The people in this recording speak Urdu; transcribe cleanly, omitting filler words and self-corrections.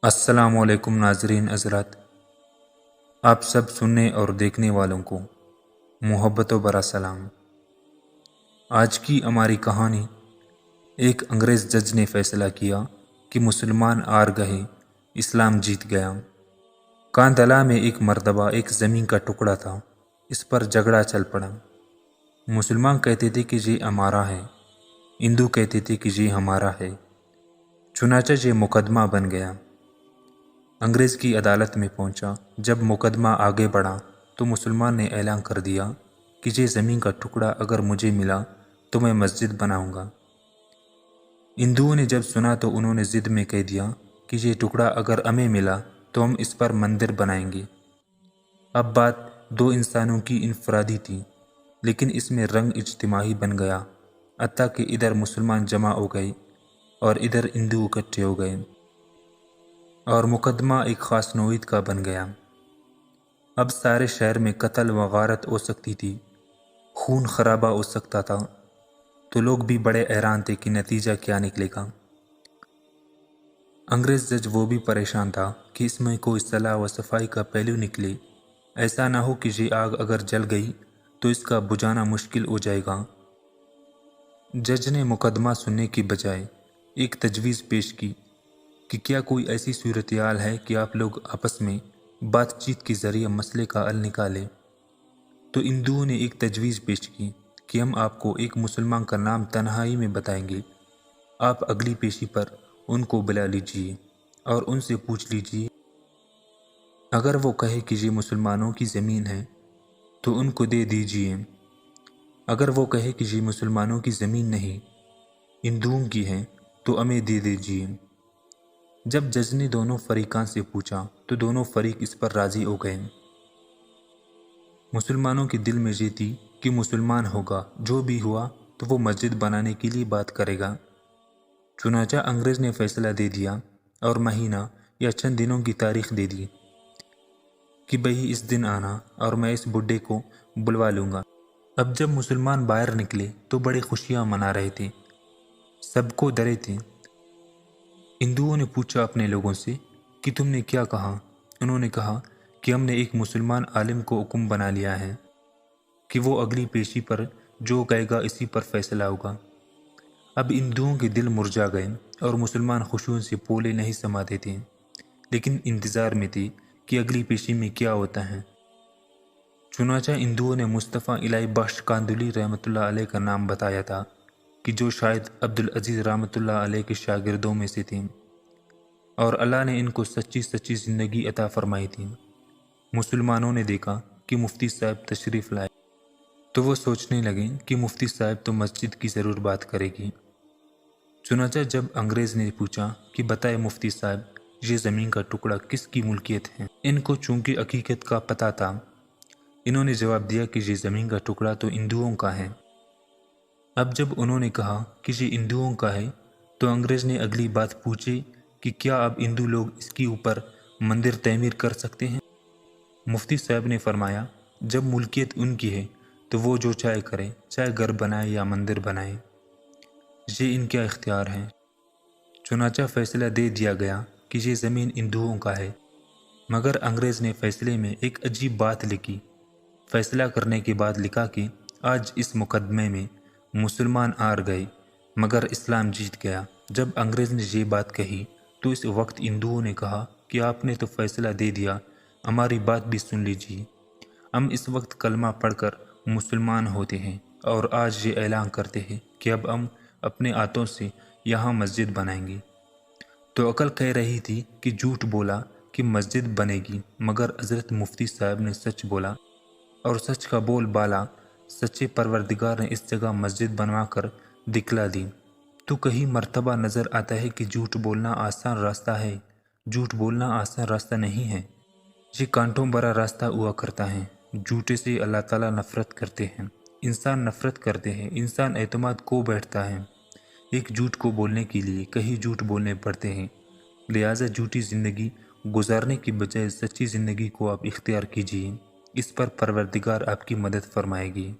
السلام علیکم ناظرین حضرات، آپ سب سننے اور دیکھنے والوں کو محبت و برا سلام۔ آج کی ہماری کہانی، ایک انگریز جج نے فیصلہ کیا کہ مسلمان ہار گئے، اسلام جیت گیا۔ کاندھلا میں ایک مرتبہ ایک زمین کا ٹکڑا تھا، اس پر جھگڑا چل پڑا۔ مسلمان کہتے تھے کہ یہ ہمارا ہے، ہندو کہتے تھے کہ یہ ہمارا ہے۔ چنانچہ یہ مقدمہ بن گیا، انگریز کی عدالت میں پہنچا۔ جب مقدمہ آگے بڑھا تو مسلمان نے اعلان کر دیا کہ یہ زمین کا ٹکڑا اگر مجھے ملا تو میں مسجد بناؤں گا۔ ہندوؤں نے جب سنا تو انہوں نے ضد میں کہہ دیا کہ یہ ٹکڑا اگر ہمیں ملا تو ہم اس پر مندر بنائیں گے۔ اب بات دو انسانوں کی انفرادی تھی، لیکن اس میں رنگ اجتماعی بن گیا، حتیٰ کہ ادھر مسلمان جمع ہو گئے اور ادھر ہندو اکٹھے ہو گئے، اور مقدمہ ایک خاص نوعیت کا بن گیا۔ اب سارے شہر میں قتل و غارت ہو سکتی تھی، خون خرابہ ہو سکتا تھا، تو لوگ بھی بڑے حیران تھے کہ نتیجہ کیا نکلے گا۔ انگریز جج وہ بھی پریشان تھا کہ اس میں کوئی صلاح و صفائی کا پہلو نکلے، ایسا نہ ہو کہ یہ آگ اگر جل گئی تو اس کا بجھانا مشکل ہو جائے گا۔ جج نے مقدمہ سننے کی بجائے ایک تجویز پیش کی کہ کیا کوئی ایسی صورتحال ہے کہ آپ لوگ آپس میں بات چیت کے ذریعے مسئلے کا حل نکالیں۔ تو ہندوؤں نے ایک تجویز پیش کی کہ ہم آپ کو ایک مسلمان کا نام تنہائی میں بتائیں گے، آپ اگلی پیشی پر ان کو بلا لیجئے اور ان سے پوچھ لیجئے، اگر وہ کہے کہ یہ مسلمانوں کی زمین ہے تو ان کو دے دیجئے، اگر وہ کہے کہ یہ مسلمانوں کی زمین نہیں، ہندوؤں کی ہے تو ہمیں دے دیجئے۔ جب جج نے دونوں فریقان سے پوچھا تو دونوں فریق اس پر راضی ہو گئے۔ مسلمانوں کے دل میں یہ تھی کہ مسلمان ہوگا، جو بھی ہوا تو وہ مسجد بنانے کے لیے بات کرے گا۔ چنانچہ انگریز نے فیصلہ دے دیا اور مہینہ یا چند دنوں کی تاریخ دے دی کہ بھئی اس دن آنا اور میں اس بڈھے کو بلوا لوں گا۔ اب جب مسلمان باہر نکلے تو بڑی خوشیاں منا رہے تھے، سب کو ڈرے تھے۔ ہندوؤں نے پوچھا اپنے لوگوں سے کہ تم نے کیا کہا؟ انہوں نے کہا کہ ہم نے ایک مسلمان عالم کو حکم بنا لیا ہے کہ وہ اگلی پیشی پر جو کہے گا اسی پر فیصلہ ہوگا۔ اب ہندوؤں کے دل مرجھا گئے اور مسلمان خوشیوں سے پولے نہیں سماتے تھے، لیکن انتظار میں تھے کہ اگلی پیشی میں کیا ہوتا ہے۔ چنانچہ ہندوؤں نے مصطفیٰ الہی بخش کاندھلی رحمۃ اللہ علیہ کا نام بتایا تھا کہ جو شاید عبدالعزیز رحمۃ اللہ علیہ کے شاگردوں میں سے تھے، اور اللہ نے ان کو سچی زندگی عطا فرمائی تھی۔ مسلمانوں نے دیکھا کہ مفتی صاحب تشریف لائے تو وہ سوچنے لگے کہ مفتی صاحب تو مسجد کی ضرور بات کرے گی۔ چنانچہ جب انگریز نے پوچھا کہ بتائے مفتی صاحب، یہ زمین کا ٹکڑا کس کی ملکیت ہے؟ ان کو چونکہ حقیقت کا پتہ تھا، انہوں نے جواب دیا کہ یہ زمین کا ٹکڑا تو ہندوؤں کا ہے۔ اب جب انہوں نے کہا کہ یہ ہندوؤں کا ہے تو انگریز نے اگلی بات پوچھی کہ کیا اب ہندو لوگ اس کے اوپر مندر تعمیر کر سکتے ہیں؟ مفتی صاحب نے فرمایا، جب ملکیت ان کی ہے تو وہ جو چاہے کریں، چاہے گھر بنائے یا مندر بنائے، یہ ان کا اختیار ہے۔ چنانچہ فیصلہ دے دیا گیا کہ یہ زمین ہندوؤں کا ہے، مگر انگریز نے فیصلے میں ایک عجیب بات لکھی۔ فیصلہ کرنے کے بعد لکھا کہ آج اس مقدمے میں مسلمان ہار گئے مگر اسلام جیت گیا۔ جب انگریز نے یہ بات کہی تو اس وقت ہندوؤں نے کہا کہ آپ نے تو فیصلہ دے دیا، ہماری بات بھی سن لیجیے۔ ہم اس وقت کلمہ پڑھ کر مسلمان ہوتے ہیں اور آج یہ اعلان کرتے ہیں کہ اب ہم اپنے ہاتھوں سے یہاں مسجد بنائیں گے۔ تو عقل کہہ رہی تھی کہ جھوٹ بولا کہ مسجد بنے گی، مگر حضرت مفتی صاحب نے سچ بولا، اور سچ کا بول بالا سچے پروردگار نے اس جگہ مسجد بنوا کر دکھلا دی۔ تو کہیں مرتبہ نظر آتا ہے کہ جھوٹ بولنا آسان راستہ ہے، جھوٹ بولنا آسان راستہ نہیں ہے، یہ کانٹوں بھرا راستہ ہوا کرتا ہے۔ جھوٹے سے اللہ تعالیٰ نفرت کرتے ہیں، انسان نفرت کرتے ہیں، انسان اعتماد کو بیٹھتا ہے۔ ایک جھوٹ کو بولنے کے لیے کئی جھوٹ بولنے پڑتے ہیں، لہٰذا جھوٹی زندگی گزارنے کی بجائے سچی زندگی کو آپ اختیار کیجیے، اس پر پروردگار آپ کی مدد فرمائے گی۔